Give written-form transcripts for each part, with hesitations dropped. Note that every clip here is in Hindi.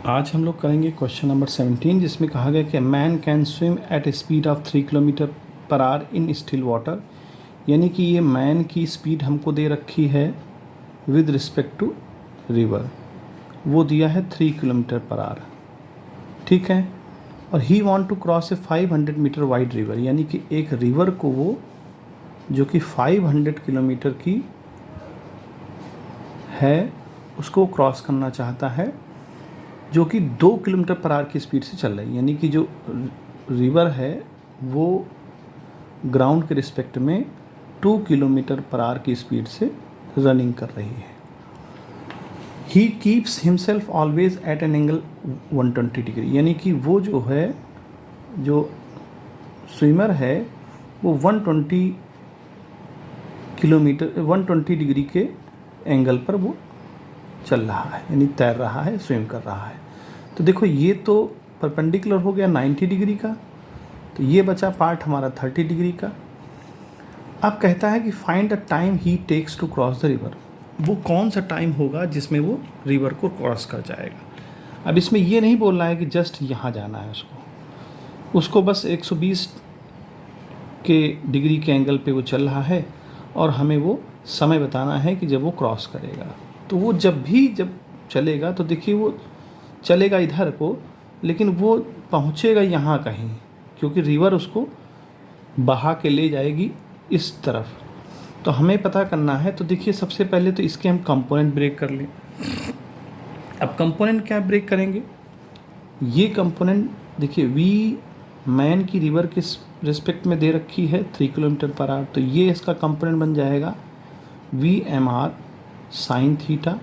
आज हम लोग करेंगे क्वेश्चन नंबर 17 जिसमें कहा गया कि man can swim at a speed of 3 kilometre per hour in still water. यानी कि ये मैन की स्पीड हमको दे रखी है विद रिस्पेक्ट टू रिवर, वो दिया है 3 किलोमीटर पर आवर, ठीक है। और he want to cross a 500 metre wide river, यानी कि एक रिवर को वो जो कि 500 किलोमीटर की है उसको क्रॉस करना चाहता है, जो कि 2 किलोमीटर पर आवर की स्पीड से चल रही है। यानी कि जो रिवर है वो ग्राउंड के रिस्पेक्ट में 2 किलोमीटर पर आवर की स्पीड से रनिंग कर रही है। He keeps himself always at an angle 120 degree, यानी कि वो जो है, जो स्विमर है वो 120 डिग्री के एंगल पर वो चल रहा है, यानी तैर रहा है, स्विम कर रहा है। तो देखो ये तो परपेंडिकुलर हो गया 90 डिग्री का, तो ये बचा पार्ट हमारा 30 डिग्री का। अब कहता है कि find the time he takes to cross the river, वो कौन सा टाइम होगा जिसमें वो रिवर को क्रॉस कर जाएगा। अब इसमें ये नहीं बोल रहा है कि जस्ट यहाँ जाना है उसको बस 120 के डिग्री के एंगल पे वो चल रहा है और हमें वो समय बताना है कि जब वो क्रॉस करेगा। तो वो जब चलेगा तो देखिए वो चलेगा इधर को, लेकिन वो पहुँचेगा यहाँ कहीं, क्योंकि रिवर उसको बहा के ले जाएगी इस तरफ। तो हमें पता करना है। तो देखिए सबसे पहले तो इसके हम कंपोनेंट ब्रेक कर लें। अब कंपोनेंट क्या ब्रेक करेंगे, ये कंपोनेंट देखिए वी मैन की रिवर के रिस्पेक्ट में दे रखी है 3 किलोमीटर पर आवर, तो ये इसका कंपोनेंट बन जाएगा VMR साइन थीटा,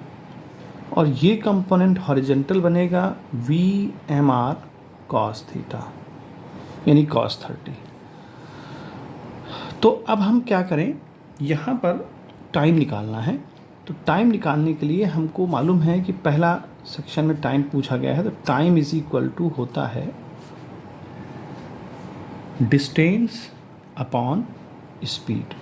और ये कंपोनेंट हॉरिजेंटल बनेगा VMR कॉस थीटा, यानी कॉस 30। तो अब हम क्या करें, यहाँ पर टाइम निकालना है। तो टाइम निकालने के लिए हमको मालूम है कि पहला सेक्शन में टाइम पूछा गया है, तो टाइम इज इक्वल टू होता है डिस्टेंस अपॉन स्पीड।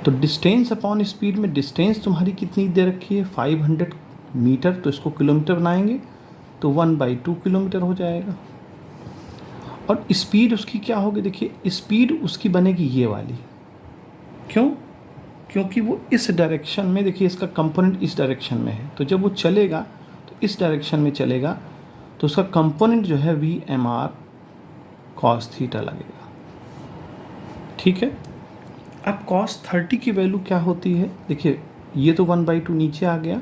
तो डिस्टेंस अपॉन स्पीड में डिस्टेंस तुम्हारी कितनी दे रखी है 500 मीटर, तो इसको किलोमीटर बनाएंगे तो 1/2 किलोमीटर हो जाएगा। और स्पीड उसकी क्या होगी, देखिए स्पीड उसकी बनेगी ये वाली, क्यों, क्योंकि वो इस डायरेक्शन में, देखिए इसका कंपोनेंट इस डायरेक्शन में है, तो जब वो चलेगा तो इस डायरेक्शन में चलेगा, तो उसका कंपोनेंट जो है VMR कॉस थीटा लगेगा, ठीक है। अब कॉस 30 की वैल्यू क्या होती है, देखिए ये तो 1/2 नीचे आ गया,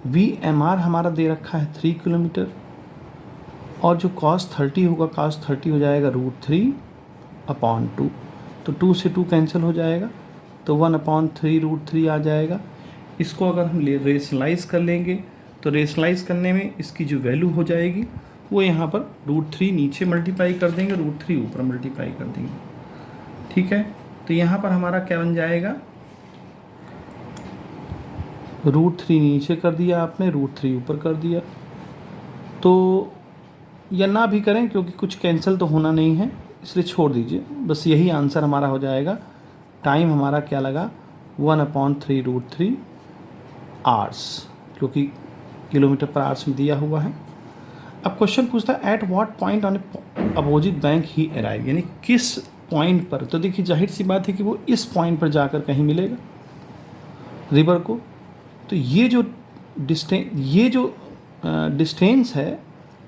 VMR हमारा दे रखा है 3 किलोमीटर, और जो कॉस 30 होगा, कॉस 30 हो जाएगा √3/2, तो 2 से 2 कैंसिल हो जाएगा, तो 1/3 √3 आ जाएगा। इसको अगर हम रेशनलाइज कर लेंगे तो रेशनलाइज करने में इसकी जो वैल्यू हो जाएगी वो यहाँ पर √3 नीचे मल्टीप्लाई कर देंगे, √3 ऊपर मल्टीप्लाई कर देंगे, ठीक है। तो यहाँ पर हमारा क्या बन जाएगा, √3 नीचे कर दिया आपने, √3 ऊपर कर दिया। तो या ना भी करें, क्योंकि कुछ कैंसिल तो होना नहीं है, इसलिए छोड़ दीजिए, बस यही आंसर हमारा हो जाएगा। टाइम हमारा क्या लगा 1/3 √3 आवर्स, क्योंकि किलोमीटर पर आवर्स में दिया हुआ है। अब क्वेश्चन पूछता है at what point on opposite bank he arrive, यानी किस पॉइंट पर। तो देखिए जाहिर सी बात है कि वो इस पॉइंट पर जाकर कहीं मिलेगा रिवर को। तो ये जो डिस्टेंस है,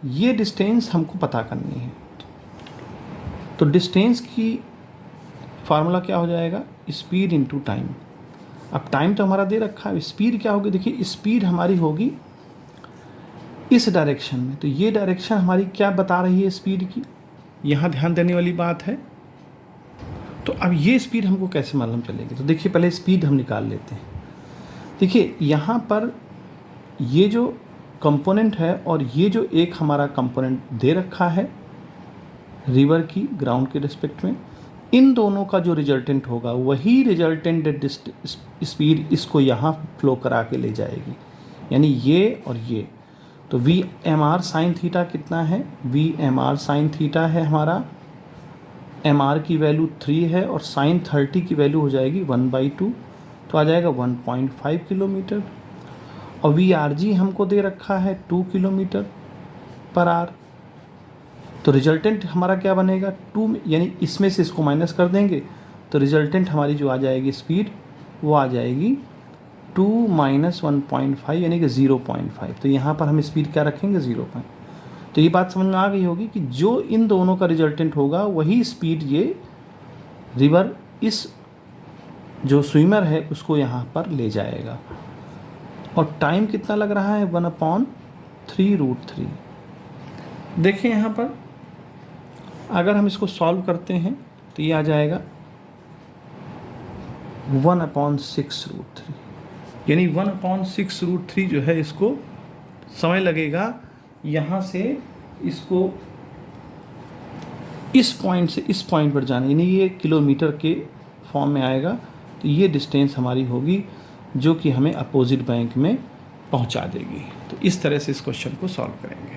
ये डिस्टेंस हमको पता करनी है। तो डिस्टेंस की फार्मूला क्या हो जाएगा, स्पीड इनटू टाइम। अब टाइम तो हमारा दे रखा है, स्पीड क्या होगी, देखिए स्पीड हमारी होगी इस डायरेक्शन में, तो ये डायरेक्शन हमारी क्या बता रही है स्पीड की, यहाँ ध्यान देने वाली बात है। तो अब ये स्पीड हमको कैसे मालूम चलेगी, तो देखिए पहले स्पीड हम निकाल लेते हैं। देखिए यहाँ पर ये जो कंपोनेंट है और ये जो एक हमारा कंपोनेंट दे रखा है रिवर की ग्राउंड के रिस्पेक्ट में, इन दोनों का जो रिजल्टेंट होगा वही रिजल्टेंट स्पीड इसको यहाँ फ्लो करा के ले जाएगी, यानी ये और ये। तो VMR साइन थीटा कितना है, VMR साइन थीटा है हमारा, MR की वैल्यू 3 है और साइन 30 की वैल्यू हो जाएगी 1/2, तो आ जाएगा 1.5 किलोमीटर। और VRG हमको दे रखा है 2 किलोमीटर पर आवर। तो रिजल्टेंट हमारा क्या बनेगा 2, यानी इसमें से इसको माइनस कर देंगे तो रिजल्टेंट हमारी जो आ जाएगी स्पीड वो आ जाएगी 2 - 1.5 यानी कि 0.5। तो यहाँ पर हम स्पीड क्या रखेंगे 0. तो ये बात समझ में आ गई होगी कि जो इन दोनों का रिजल्टेंट होगा वही स्पीड ये रिवर इस जो स्विमर है उसको यहाँ पर ले जाएगा। और टाइम कितना लग रहा है 1/3√3। देखिए यहाँ पर अगर हम इसको सॉल्व करते हैं तो ये आ जाएगा 1/6√3, यानी 1/6√3 जो है इसको समय लगेगा यहाँ से इसको इस पॉइंट से इस पॉइंट पर जाने, यानी ये किलोमीटर के फॉर्म में आएगा। तो ये डिस्टेंस हमारी होगी जो कि हमें अपोजिट बैंक में पहुंचा देगी। तो इस तरह से इस क्वेश्चन को सॉल्व करेंगे।